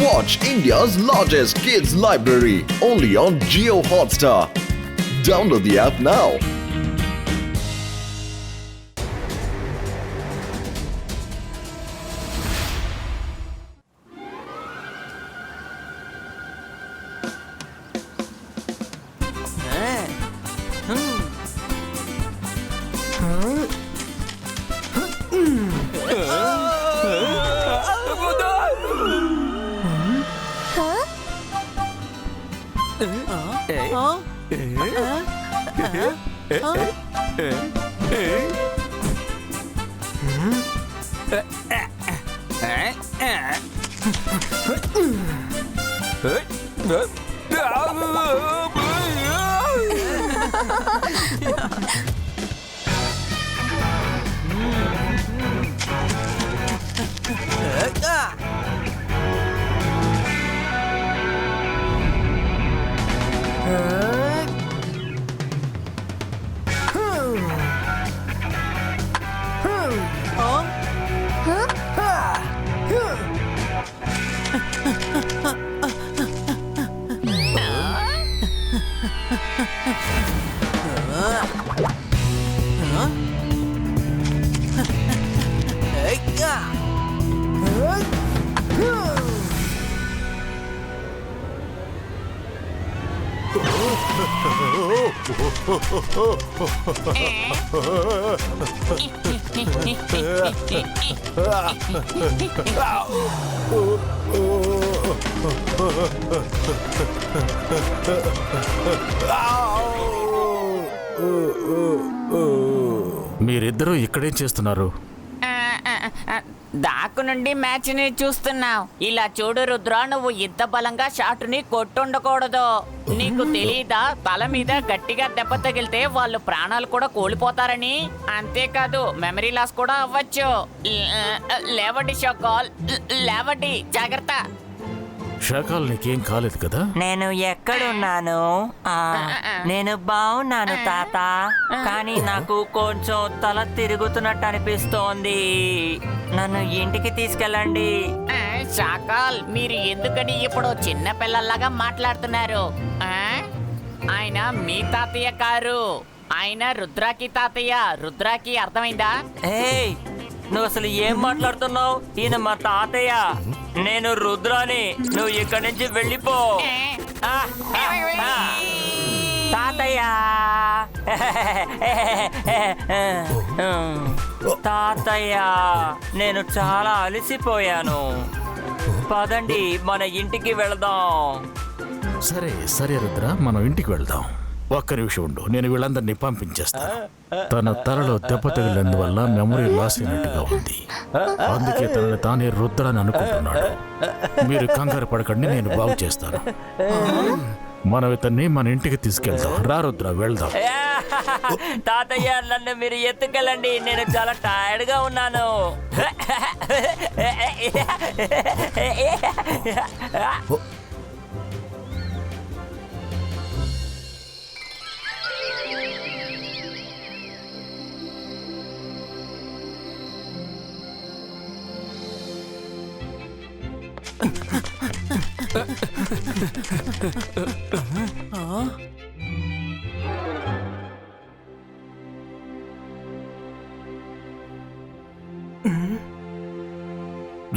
Watch India's largest kids library only on Jio Hotstar. Download the app now. మీరిద్దరూ ఇక్కడేం చేస్తున్నారు? దాకు నుండి match ని చూస్తున్నావు. ఇలా చూడు రుద్ర, నువ్వు ఇంత బలంగా షాటుని కొట్టుండకూడదు. నీకు తెలీదా, తల మీద గట్టిగా దెబ్బ తగిలితే వాళ్ళు ప్రాణాలు కూడా కోల్పోతారని? అంతేకాదు మెమరీ లాస్ కూడా అవ్వచ్చు. లేవండి షాకాల్, లేవండి, జాగ్రత్త. షాకాల్, నీకేం కాలేదు కదా? నేను ఎక్కడున్నాను? నేను బాగున్నాను తాత, కానీ నాకు కొంచెం తల తిరుగుతున్నట్టు అనిపిస్తోంది. నన్ను ఇంటికి తీసుకెళ్ళండి. షాకాల్, మీరు ఎందుకని ఇప్పుడు చిన్న పిల్లల్లాగా మాట్లాడుతున్నారు? ఆయన మీ తాతయ్య కారు, ఆయన రుద్రాకి తాతయ్య. రుద్రాకి అర్థమైందా? ఏయ్, నువ్వు అసలు ఏం మాట్లాడుతున్నావు? ఈయన మా తాతయ్య, నేను రుద్రాని. నువ్వు ఇక్కడి నుంచి వెళ్ళిపో. తాతయ్య, తాతయ్య, నేను చాలా అలసిపోయాను. పదండి, మన ఇంటికి వెళదాం. సరే సరే రుద్ర, మనం ఇంటికి వెళ్దాం. ఒక్క నిమిషం ఉండు, నేను వీళ్ళందరినీ పంపించేస్తాను. తన తలలో దెబ్బ తగిలినందువల్ల మెమరీ లాస్ అయినట్టుగా ఉంది. అందుకే తనని తానే రుద్రని అనుకుంటున్నాడు. మీరు కంగారు పడకండి, నేను బాగు చేస్తాను. మనం ఇతన్ని మన ఇంటికి తీసుకెళ్దాం. రా రుద్ర, వెళ్దాం. తాతయ్య, నన్ను మీరు ఎత్తుకెళ్ళండి, నేను చాలా టైర్డ్ గా ఉన్నాను.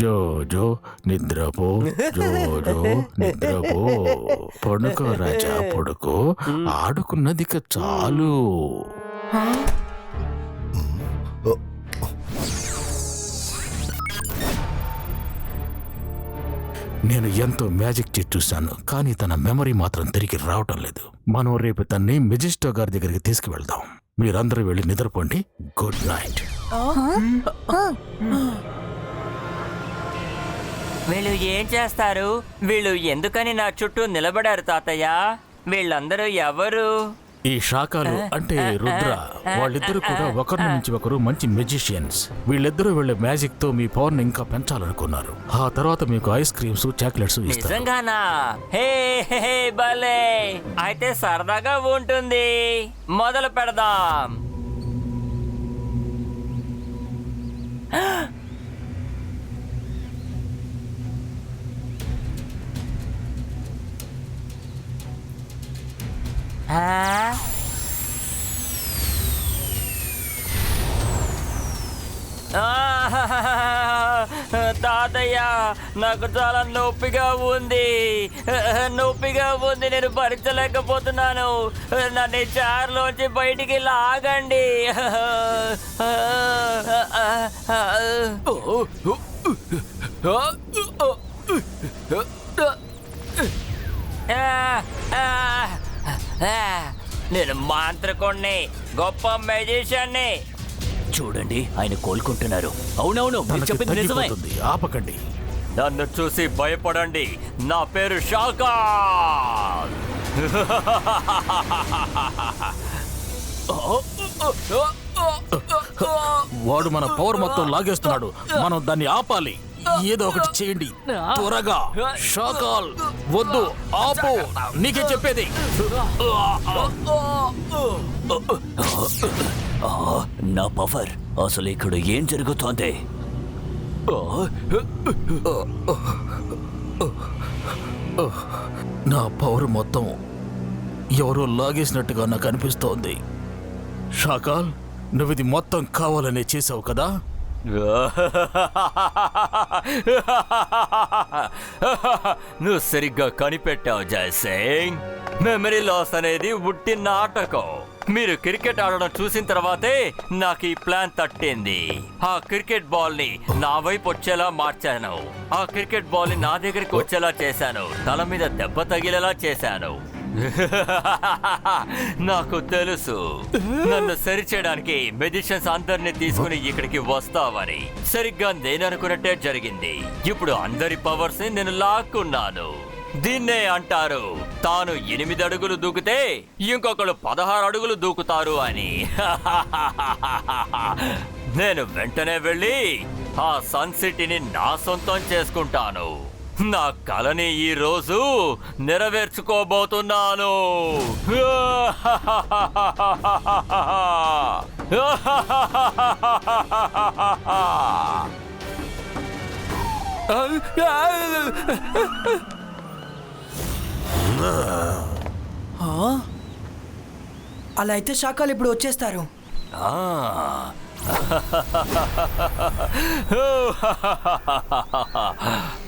జో జో నిద్రపో, జో జో నిద్రపో. పడుకో రాజా, పడుకో. ఆడుకున్నదిక చాలు. నేను ఎంతో మ్యాజిక్ చేసి చూశాను, కానీ తన మెమరీ మాత్రం తిరిగి రావటం లేదు. మనం రేపు తన్ని మెజిస్టో గారి దగ్గరికి తీసుకువెళ్దాం. మీరందరూ వెళ్ళి నిద్రపోండి. Good night. వీళ్ళు ఏం చేస్తారు? వీళ్ళు ఎందుకని నా చుట్టూ నిలబడారు తాతయ్య? వీళ్ళందరూ ఎవరు? ఈ శాఖలు అంటే రుద్ర, వాళ్ళిద్దరూ కూడా ఒకరిని మించి ఒకరు మంచి మెజిషియన్స్. వీళ్ళిద్దరూ వీళ్ళ మ్యాజిక్ తో మీ పవర్ ని ఇంకా పెంచాలనుకున్నారు. ఆ తర్వాత మీకు ఐస్ క్రీమ్స్, చాక్లెట్స్ ఇస్తారు. నిజంగానా? హే హే, భలే! అయితే సరదాగా ఉంటుంది. మొదలు పెడదాం. తాతయ్య నాకు చాలా నొప్పిగా ఉంది, నేను భరించలేకపోతున్నాను. నన్ను చారులోంచి బయటికి లాగండి. నేను మాంత్రికుణ్ణి, గొప్ప మెజిషియన్ని. చూడండి, ఆయన కోలుకుంటున్నారు. అవునవును, మీరు తనకి చెప్పింది నిజమే. తగ్గిపోతుంది. ఆపకండి. నన్ను చూసి భయపడండి. నా పేరు షాకాల్. వాడు మన పవర్ మొత్తం లాగేస్తున్నాడు. మనం దాన్ని ఆపాలి. ఏదో ఒకటి చేయండి త్వరగా. షాకాల్ వద్దు, ఆపు. నీకే చెప్పేది. నా పవర్, అసలు ఇక్కడ ఏం జరుగుతోంది? నా పవర్ మొత్తం ఎవరో లాగేసినట్టుగా నాకు అనిపిస్తోంది. షాకాల్, నువ్వు ఇది మొత్తం కావాలనే చేసావు కదా? నువ్వు సరిగ్గా కనిపెట్టావు జయసింగ్. మెమరీ లాస్ అనేది ఉట్టి నాటకం. మీరు క్రికెట్ ఆడడం చూసిన తర్వాతే నాకు ఈ ప్లాన్ తట్టింది. ఆ క్రికెట్ బాల్ ని నా వైపు వచ్చేలా మార్చాను. ఆ క్రికెట్ బాల్ ని నా దగ్గరికి వచ్చేలా చేశాను. తల మీద దెబ్బ తగిలేలా చేశాను. నాకు తెలుసు నన్ను సరిచేయడానికి మెజిషియన్స్ అందరినీ తీసుకుని ఇక్కడికి వస్తావని. సరిగ్గా నేను అనుకున్నట్టే జరిగింది. ఇప్పుడు అందరి పవర్స్ ని నేను లాక్కున్నాను. దీన్నే అంటారు తాను 8 అడుగులు దూకితే ఇంకొకరు 16 అడుగులు దూకుతారు అని. నేను వెంటనే వెళ్ళి ఆ సన్ సిటీని నా సొంతం చేసుకుంటాను. నా కలని ఈ రోజు నెరవేర్చుకోబోతున్నాను. అలా అయితే శాఖలు ఇప్పుడు వచ్చేస్తారు.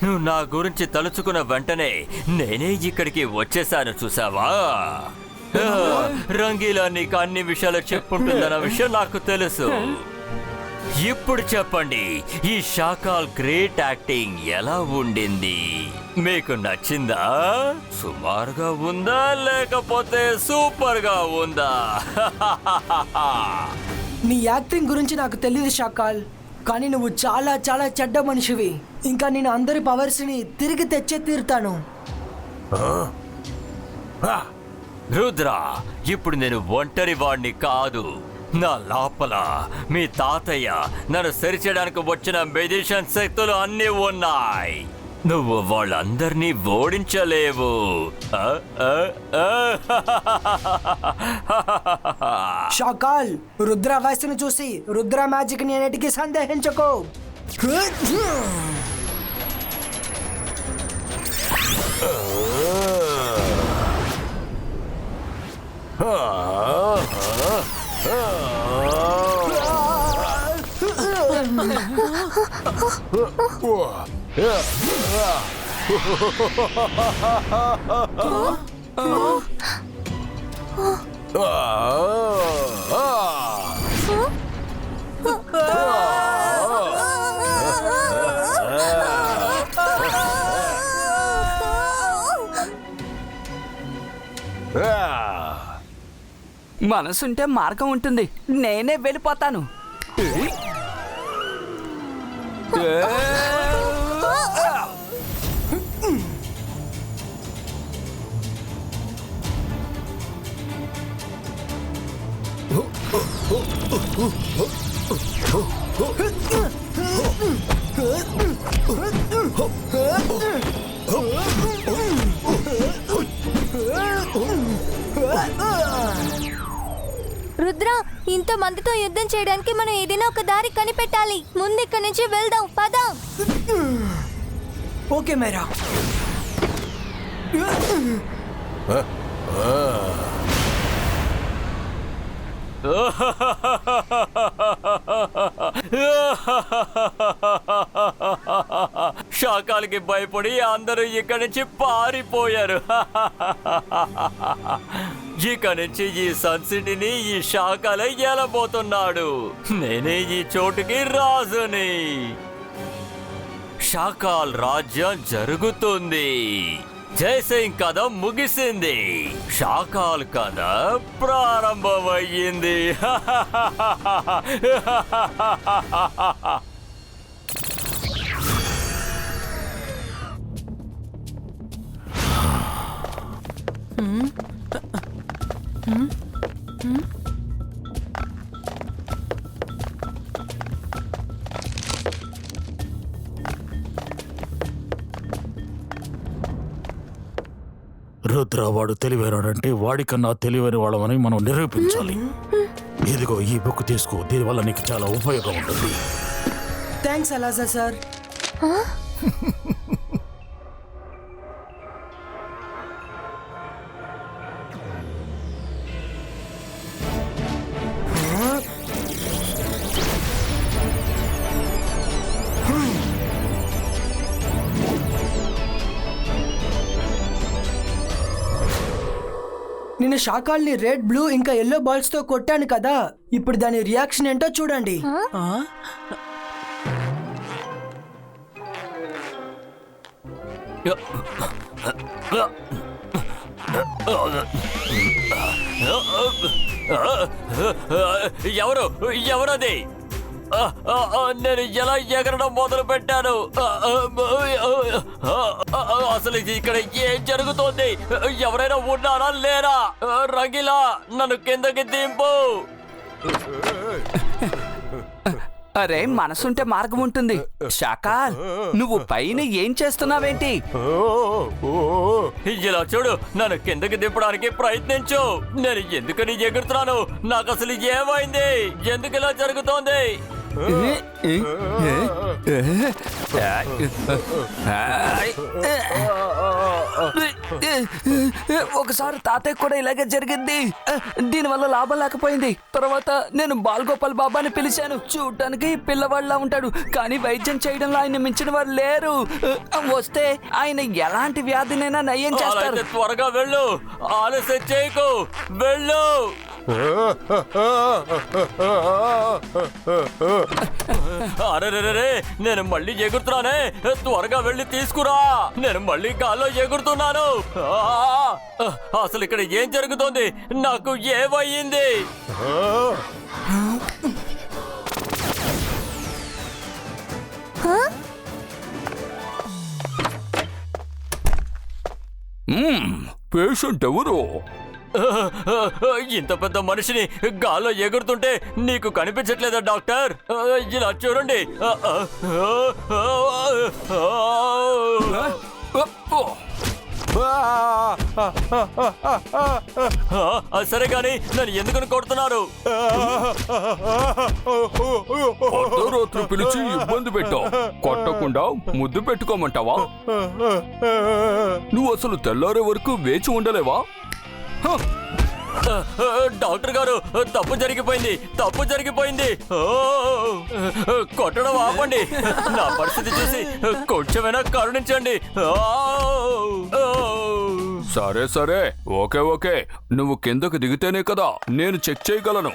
నువ్వు నా గురించి తలుచుకున్న వెంటనే నేనే ఇక్కడికి వచ్చేసాను, చూసావా? రంగీలా నీకు అన్ని విషయాలు చెప్పుంటుందన్న విషయం నాకు తెలుసు. ఇప్పుడు చెప్పండి, ఈ షాకాల్ గ్రేట్ యాక్టింగ్ ఎలా ఉండింది? మీకు నచ్చిందా? సుమారుగా ఉందా లేకపోతే సూపర్ గా ఉందా? నీ యాక్టింగ్ గురించి నాకు తెలియదు శాకాల్, కానీ నువ్వు చాలా చాలా చెడ్డ మనిషివి. ఇంకా నేను అందరి పవర్స్ ని తిరిగి తెచ్చే తీరుతాను. రుద్ర, ఇప్పుడు నేను ఒంటరి వాడిని కాదు. నా లోపల మీ తాతయ్య నన్ను సరిచేయడానికి వచ్చిన మెజిషియన్ శక్తులు అన్నీ ఉన్నాయి. నువ్వు వాళ్ళందరినీ ఓడించలేవు. శాకాల్, రుద్ర వయసును చూసి రుద్ర మ్యాజిక్ ని అన్నిటికీ సందేహించకు. మనసుంటే మార్గం ఉంటుంది. నేనే వెళ్ళిపోతాను. రుద్ర, ఇంతమందితో యుద్ధం చేయడానికి మనం ఏదైనా ఒక దారి కనిపెట్టాలి. ముందు ఇక్కడి నుంచి వెళ్దాం, పద. ఓకే మేరా. శాకాలకి భయపడి అందరూ ఇక్కడి నుంచి పారిపోయారు. ఇక నుంచి ఈ సన్ సిటీని ఈ శాకాలే ఏలబోతున్నాడు. నేనే ఈ చోటుకి రాజుని. శాకాల్ రాజ్యం జరుగుతుంది. జైసింగ్ కథ ముగిసింది. శాకాల్ కథ ప్రారంభమయ్యింది. రుద్ర వాడు తెలివైనాడంటే వాడికన్నా తెలివైన వాళ్ళమని మనం నిరూపించాలి. ఇదిగో ఈ బుక్ తీసుకో, దీనివల్ల నీకు చాలా ఉపయోగం ఉంటుంది. థ్యాంక్స్ అలాజా సార్. నేను శాకాల్ని రెడ్, బ్లూ ఇంకా ఎల్లో బాల్స్ తో కొట్టాను కదా. ఇప్పుడు దాని రియాక్షన్ ఏంటో చూడండి. ఎవరు ఎవరది? నేను ఎలా ఎగరడం మొదలు పెట్టాను? అసలు ఇక్కడ ఏం జరుగుతోంది? ఎవరైనా ఉన్నారా లేరా? రంగిలా నన్ను కిందకి దింపు. అరే, మనసుంటే మార్గం ఉంటుంది. శాకాల్, నువ్వు పైన ఏం చేస్తున్నావేంటి? ఇలా చూడు, నన్ను కిందకి దింపడానికి ప్రయత్నించు. నేను ఎందుకని ఎగురుతున్నాను? నాకు అసలు ఏమైంది? ఎందుకు ఇలా జరుగుతోంది? ఒకసారి తాతయ్య కూడా ఇలాగే జరిగింది. దీనివల్ల లాభం లేకపోయింది. తర్వాత నేను బాల్గోపాల్ బాబాని పిలిచాను. చూడటానికి పిల్లవాళ్ళ ఉంటాడు, కానీ వైద్యం చేయడంలో ఆయన మించిన వారు లేరు. వస్తే ఆయన ఎలాంటి వ్యాధినైనా నయం చేస్తారు. త్వరగా వెళ్ళు, ఆలస్యం చేయకు, వెళ్ళు. అరే, నేను మళ్ళీ ఎగురుతున్నానే. త్వరగా వెళ్ళి తీసుకురా. నేను మళ్ళీ గాల్లో ఎగురుతున్నాను. అసలు ఇక్కడ ఏం జరుగుతోంది? నాకు ఏమయ్యింది? పేషెంట్ ఎవరు? ఇంత పెద్ద మనిషిని గాల్లో ఎగురుతుంటే నీకు కనిపించట్లేదా డాక్టర్? ఇలా చూడండి. సరే గాని నన్ను ఎందుకని కొడుతున్నారు? అర్ధరాత్రి పిలిచి ఇబ్బంది పెట్టావు. కొట్టకుండా ముద్దు పెట్టుకోమంటావా? నువ్వు అసలు తెల్లారే వరకు వేచి ఉండలేవా? డాక్టర్ గారు, తప్పు జరిగిపోయింది, తప్పు జరిగిపోయింది. కొట్టడం ఆపండి. నా పరిస్థితి చూసి కొంచెమైనా కరుణించండి. సరే సరే, ఓకే ఓకే. నువ్వు కిందకు దిగితేనే కదా నేను చెక్ చేయగలను.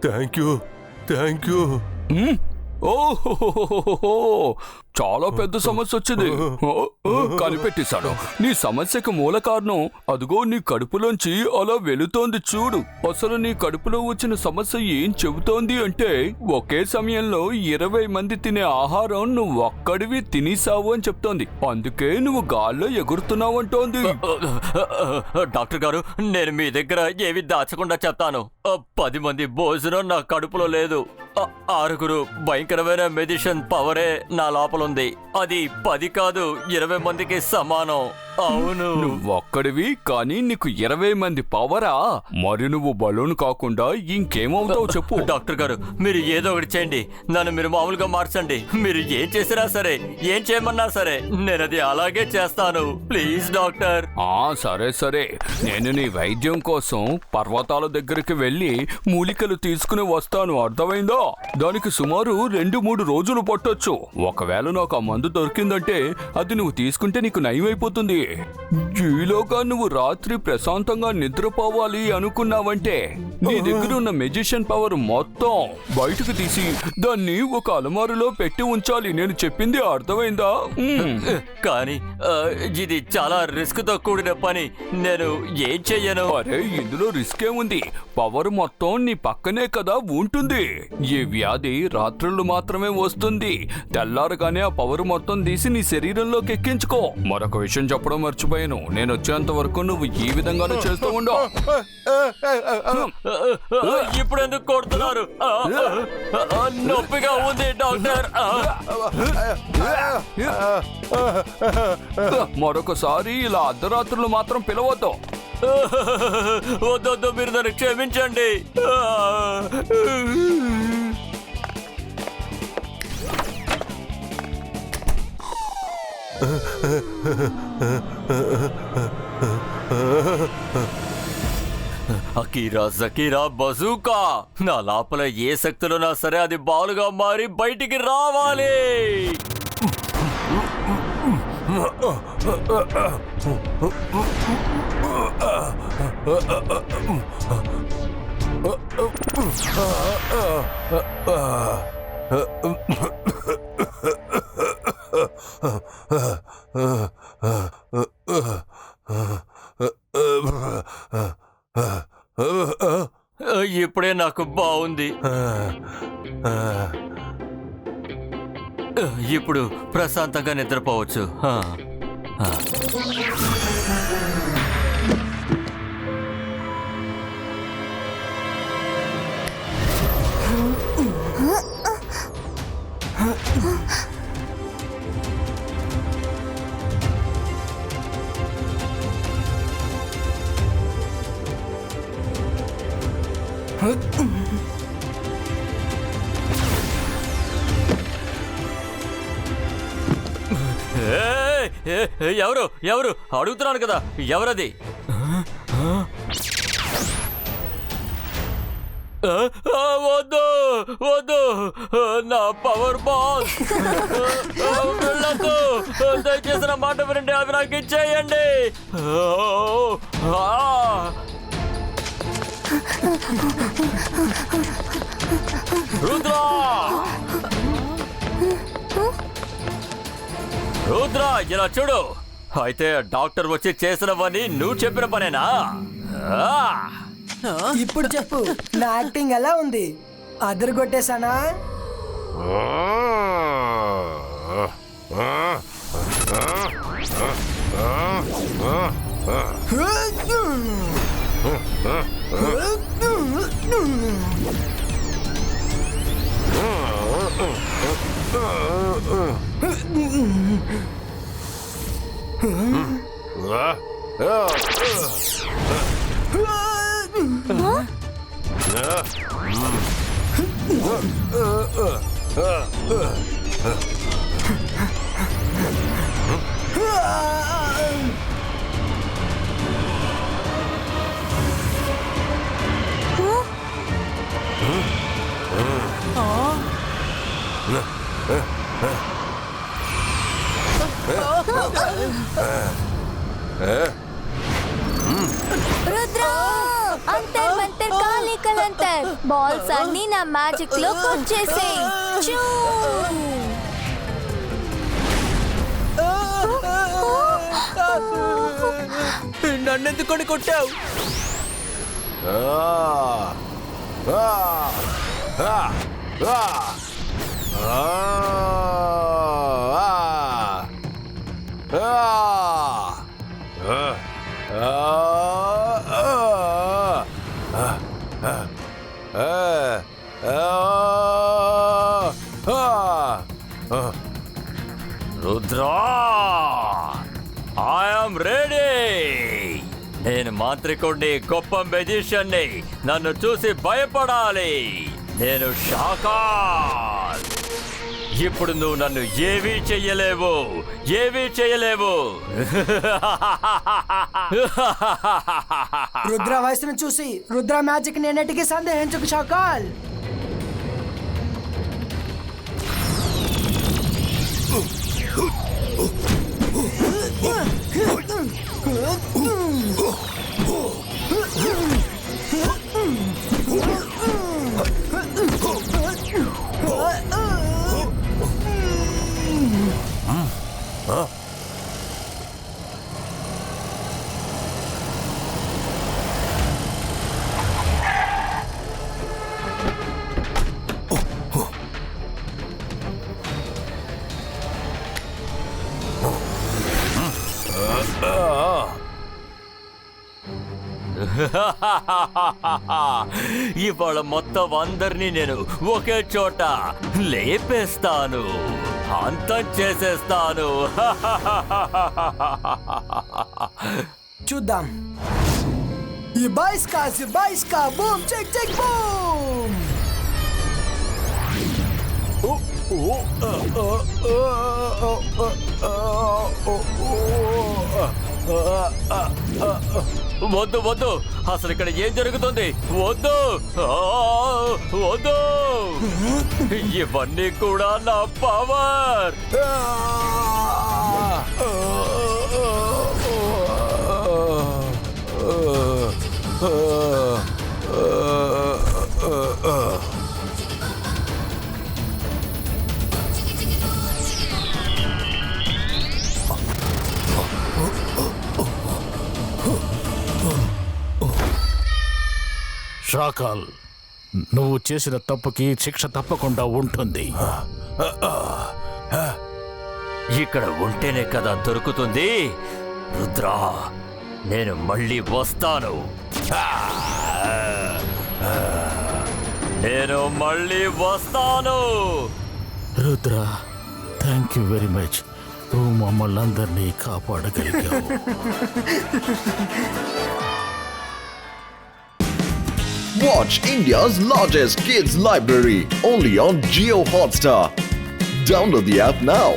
Thank you. ఓహో, చాలా పెద్ద సమస్య వచ్చింది. కనిపెట్టేశాడు. నీ సమస్యకు మూల కారణం అదిగో నీ కడుపులోంచి అలా వెళుతోంది చూడు. అసలు నీ కడుపులో వచ్చిన సమస్య ఏం చెబుతోంది అంటే, ఒకే సమయంలో 20 మంది తినే ఆహారం నువ్వు ఒక్కడివి తినేసావు అని చెప్తోంది. అందుకే నువ్వు గాల్లో ఎగురుతున్నావు అంటోంది. డాక్టర్ గారు, నేను మీ దగ్గర ఏవి దాచకుండా చెప్తాను. 10 మంది భోజనం నా కడుపులో లేదు. 6 భయంకరమైన మెడిషన్ పవరే నా లోపల ఉంది. అది 10 కాదు 20 మందికి సమానం. అవును. నువ్వు ఒక్కడివి కానీ నీకు 20 మంది పవరా? మరి నువ్వు బలూన్ కాకుండా ఇంకేమవుతావు చెప్పు. డాక్టర్ గారు, మీరు ఏదో ఒకటి చేయండి. నన్ను మీరు మామూలుగా మార్చండి. మీరు ఏం చేసినా సరే, ఏం చేయమన్నా సరే, నేను అది అలాగే చేస్తాను. Please doctor. సరే సరే, నేను నీ వైద్యం కోసం పర్వతాల దగ్గరికి వెళ్ళి మూలికలు తీసుకుని వస్తాను, అర్థమైందా? దానికి సుమారు 2-3 రోజులు పట్టొచ్చు. ఒకవేళ నాకు ఆ మందు దొరికిందంటే అది నువ్వు తీసుకుంటే నీకు నయమైపోతుంది. ఈలోగా నువ్వు రాత్రి ప్రశాంతంగా నిద్రపోవాలి అనుకున్నావంటే నీ దగ్గర ఉన్న మెజిషియన్ పవర్ మొత్తం బయటకు తీసి దాన్ని ఒక అలమారులో పెట్టి ఉంచాలి. నేను చెప్పింది అర్థమైందా? కానీ ఇది చాలా రిస్క్ తో కూడిన పని. నేను ఏం చెయ్యను? అరే, ఇందులో రిస్క్ ఏముంది? పవర్ మొత్తం నీ పక్కనే కదా ఉంటుంది. ఈ వ్యాధి రాత్రులు మాత్రమే వస్తుంది. తెల్లారగానే ఆ పవర్ మొత్తం తీసి నీ శరీరంలోకి ఎక్కించుకో. మరొక విషయం చెప్పడం మర్చిపోయాను. నేను వచ్చేంత వరకు నువ్వు ఈ విధంగానే చేస్తూ ఉండు. ఇప్పుడు ఎందుకు కొడుతున్నారు? నొప్పిగా ఉంది డాక్టర్. మరొకసారి ఇలా అర్ధరాత్రులు మాత్రం పిలవద్దు. వద్దొద్దు, మీరు నన్ను క్షమించండి. అకీరా జకీరా బజూకా, నా లోపల ఏ శక్తులున్నా సరే అది బాలుగా మారి బయటికి రావాలి. ఇప్పుడే నాకు బాగుంది. ఇప్పుడు ప్రశాంతంగా నిద్రపోవచ్చు. ఎవరు ఎవరు అడుగుతున్నాను కదా, ఎవరది? వద్దు వద్దు, నా పవర్ బాల్ వెళ్ళదు. దయచేసి నా మాట వినండి, అవి నాకు ఇచ్చేయండి. రుద్రా రుద్రా, ఇలా చూడు. అయితే డాక్టర్ వచ్చి చేసినవన్నీ నువ్వు చెప్పిన పనేనా? ఇప్పుడు చెప్పు, నా యాక్టింగ్ ఎలా ఉంది? అదరగొట్టేశానా? రుద్రా, అంతర్ మంతర్ కాళీ కలంతర్, బాల్స్ అన్ని నా మ్యాజిక్ లో వచ్చేసాయి. నన్నెందుకొని కొట్టావు? Rudra I'm ready. నేను మాంత్రికుడిని, గొప్ప మెజిషియన్ని. నన్ను చూసి భయపడాలి. నేను షాకాల్. ఇప్పుడు నువ్వు నన్ను ఏమీ చెయ్యలేవు, ఏమీ చెయ్యలేవు. రుద్ర వయసును చూసి రుద్ర మ్యాజిక్ నేనటికి సందేహించకు షాకాల్. ఇవాళ మొత్తం అందరినీ నేను ఒకే చోట లేపేస్తాను, అంతం చేసేస్తాను. చూద్దాం. బాయిస్కా బూమ్ చెక్ చెక్ బూమ్. వద్దు వద్దు, అసలు ఇక్కడ ఏం జరుగుతుంది? వద్దు వద్దు, ఇవన్నీ కూడా నా పవర్. షాకాల్, నువ్వు చేసిన తప్పుకి శిక్ష తప్పకుండా ఉంటుంది. ఇక్కడ ఉంటేనే కదా దొరుకుతుంది. రుద్రా, నేను మళ్ళీ వస్తాను. నేను మళ్ళీ వస్తాను. Rudra, thank you very much. నువ్వు మమ్మల్ని అందరినీ కాపాడగలిగావు. Watch India's largest kids library only on Jio Hotstar. Download the app now.